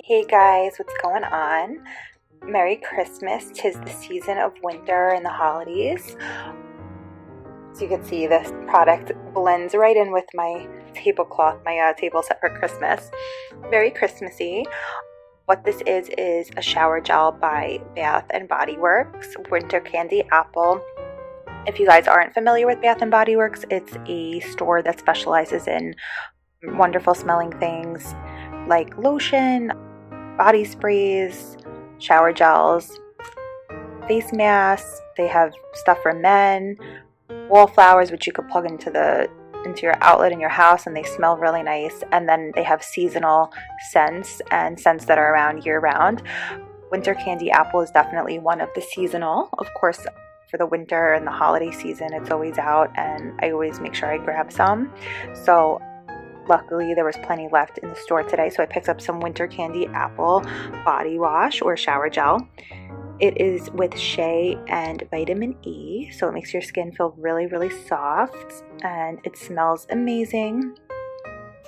Hey guys, what's going on? Merry Christmas. 'Tis the season of winter and the holidays. So you can see this product blends right in with my tablecloth, my table set for Christmas. Very Christmassy. What this is a shower gel by Bath and Body Works, Winter Candy Apple. If you guys aren't familiar with Bath and Body Works, it's a store that specializes in wonderful smelling things like lotion, body sprays, shower gels, face masks. They have stuff for men, wallflowers which you could plug into your outlet in your house and they smell really nice. And then they have seasonal scents and scents that are around year round. Winter Candy Apple is definitely one of the seasonal. Of course, for the winter and the holiday season, it's always out and I always make sure I grab some. So luckily, there was plenty left in the store today, so I picked up some Winter Candy Apple body wash or shower gel. It is with shea and vitamin E, so it makes your skin feel really, really soft, and it smells amazing.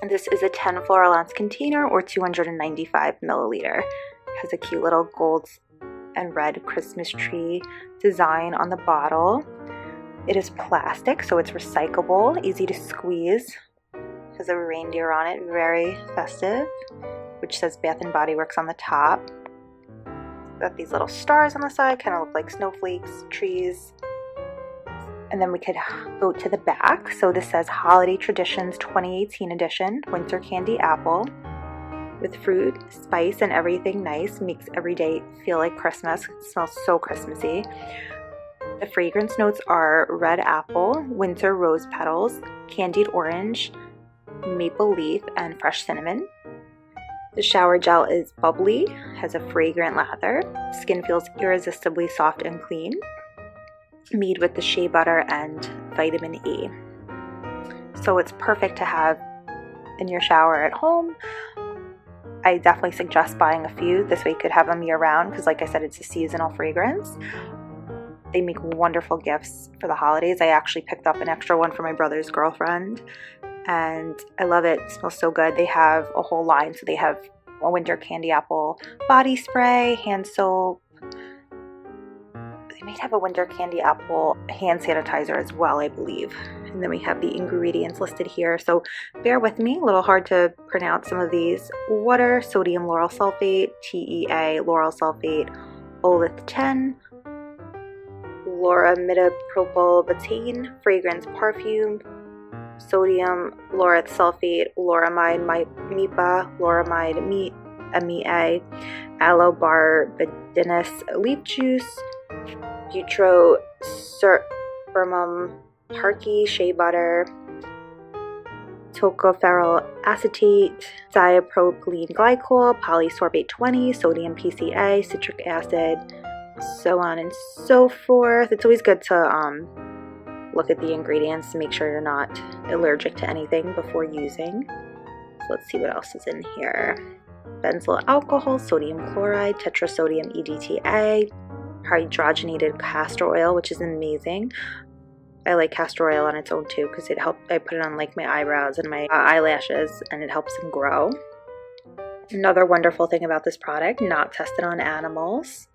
And this is a 10 floral ounce container or 295 milliliter. It has a cute little gold and red Christmas tree design on the bottle. It is plastic, so it's recyclable, easy to squeeze. Has a reindeer on it, very festive, which says Bath and Body Works on the top. Got these little stars on the side, kind of look like snowflakes, trees. And then we could go to the back. So this says Holiday Traditions 2018 edition, Winter Candy Apple. With fruit, spice, and everything nice, makes every day feel like Christmas. It smells so Christmassy. The fragrance notes are red apple, winter rose petals, candied orange, maple leaf, and fresh cinnamon. The shower gel is bubbly, has a fragrant lather. Skin feels irresistibly soft and clean. Made with the shea butter and vitamin E. So it's perfect to have in your shower at home. I definitely suggest buying a few. This way you could have them year round because like I said, it's a seasonal fragrance. They make wonderful gifts for the holidays. I actually picked up an extra one for my brother's girlfriend. And I love it. It smells so good. They have a whole line. So they have a Winter Candy Apple body spray, hand soap. They might have a Winter Candy Apple hand sanitizer as well, I believe. And then we have the ingredients listed here. So bear with me. A little hard to pronounce some of these. Water, sodium lauryl sulfate, TEA lauryl sulfate, olith 10, lauramidopropylbutane, fragrance perfume, sodium lauryl sulfate, lauramide MIPA, lauramide MEA, allobarbidinous leaf juice, butyroserpamum parky, shea butter, tocopherol acetate, diapropylene glycol, polysorbate 20, sodium PCA, citric acid, so on and so forth. It's always good to look at the ingredients to make sure you're not allergic to anything before using. So let's see what else is in here. Benzyl alcohol, sodium chloride, tetrasodium EDTA, hydrogenated castor oil, which is amazing. I like castor oil on its own too because it helps. I put it on like my eyebrows and my eyelashes and it helps them grow. Another wonderful thing about this product, not tested on animals.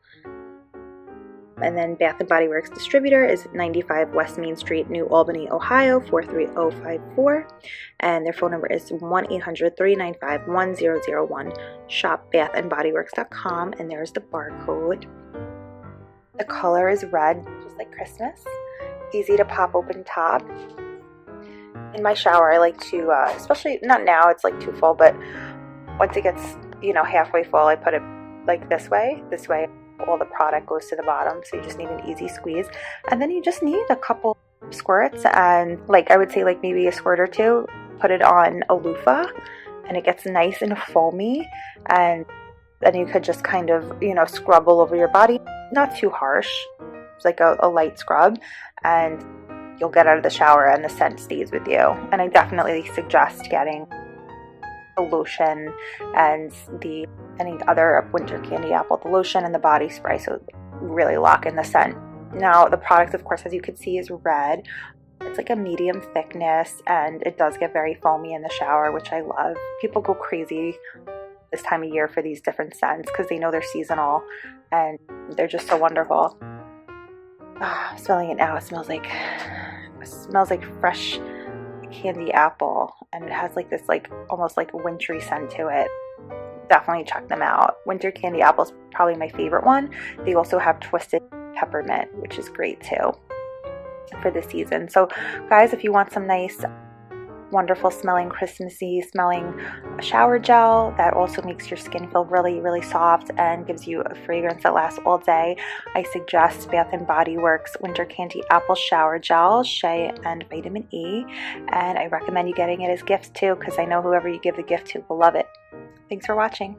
And then Bath & Body Works distributor is 95 West Main Street, New Albany, Ohio, 43054. And their phone number is 1-800-395-1001. Shop bathandbodyworks.com. And there's the barcode. The color is red, just like Christmas. Easy to pop open top. In my shower, I like to, especially, not now, it's like too full, but once it gets, halfway full, I put it like this way. This way, all the product goes to the bottom, so you just need an easy squeeze. And then you just need a couple squirts, and I would say maybe a squirt or two. Put it on a loofah, and it gets nice and foamy, and then you could just kind of, scrub all over your body. Not too harsh. It's like a light scrub, and you'll get out of the shower and the scent stays with you. And I definitely suggest getting the lotion and any other Winter Candy Apple, the lotion and the body spray, so really lock in the scent. Now the product, of course, as you can see, is red. It's like a medium thickness and it does get very foamy in the shower, which I love. People go crazy this time of year for these different scents because they know they're seasonal and they're just so wonderful. Smelling it now, it smells like fresh candy apple, and it has like this almost like wintry scent to it. Definitely check them out. Winter candy apple is probably my favorite one. They also have twisted peppermint, which is great too for the season. So guys, if you want some nice wonderful smelling, Christmassy smelling shower gel that also makes your skin feel really, really soft and gives you a fragrance that lasts all day, I suggest Bath & Body Works Winter Candy Apple Shower Gel, Shea and Vitamin E, and I recommend you getting it as gifts too because I know whoever you give the gift to will love it. Thanks for watching.